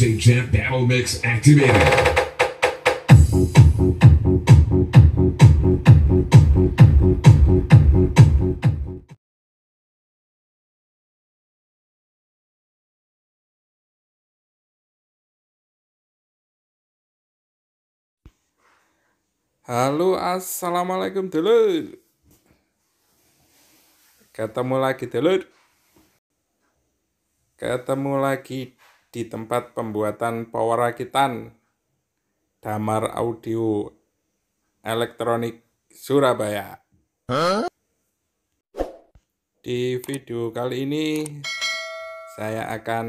DJ Champ Battle Mix activated. Halo, assalamualaikum dulur. Ketemu lagi dulur. Ketemu lagi di tempat pembuatan power rakitan damar audio elektronik Surabaya. Di video kali ini saya akan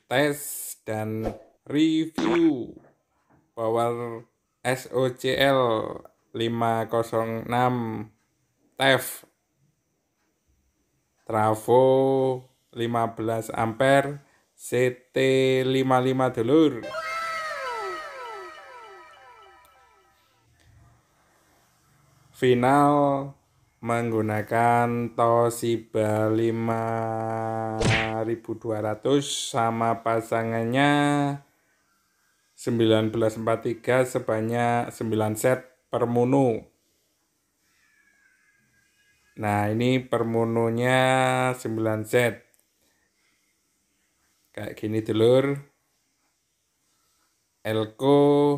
tes dan review power socl 506 TEF travo 15 ampere CT55 dulur. Final menggunakan Toshiba 5200 sama pasangannya 1943 sebanyak 9 set per mono. Nah, ini per mononya 9 set. Kayak gini dulur. Elko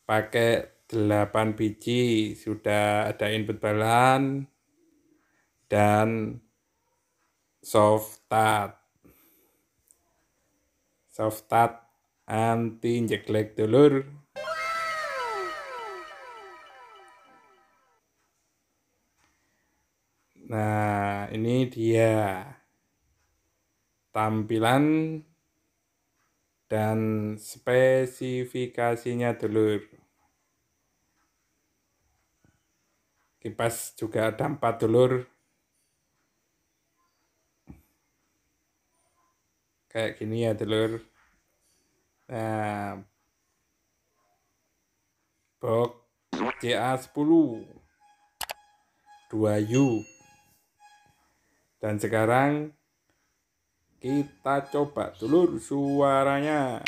pakai 8 biji, sudah ada input balan dan sofstart anti jeglek dulur. Nah, ini dia tampilan dan spesifikasinya dulur. Kipas juga ada 4 dulur. Kayak gini ya dulur. Nah, box CA10 2U. Dan sekarang kita coba dulur suaranya.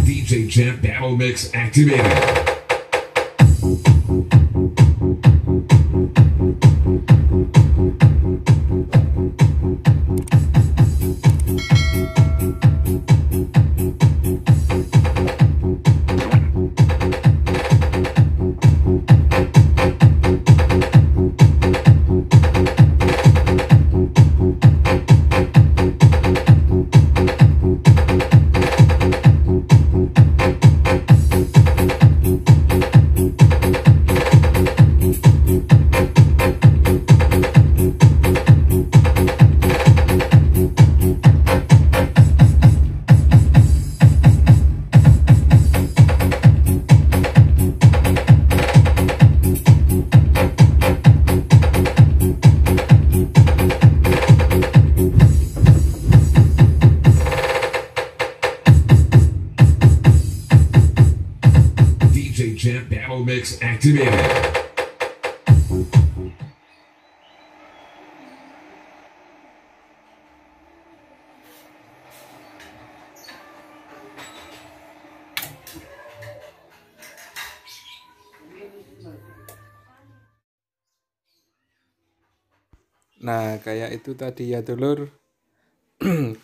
DJ Champ Battle Mix activated. battle mix activated. Nah, kayak itu tadi ya dulur,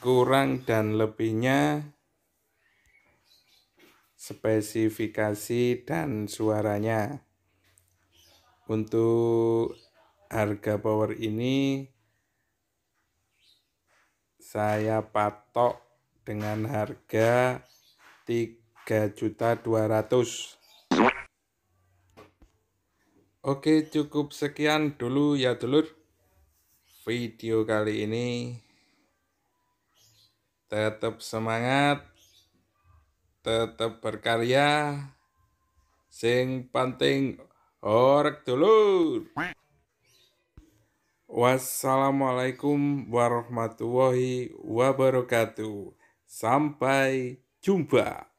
kurang dan lebihnya, spesifikasi dan suaranya. Untuk harga power ini saya patok dengan harga 3.200.000. Oke, cukup sekian dulu ya dulur video kali ini. Tetap semangat, tetap berkarya, sing penting orek dulur. Wassalamualaikum warahmatullahi wabarakatuh. Sampai jumpa.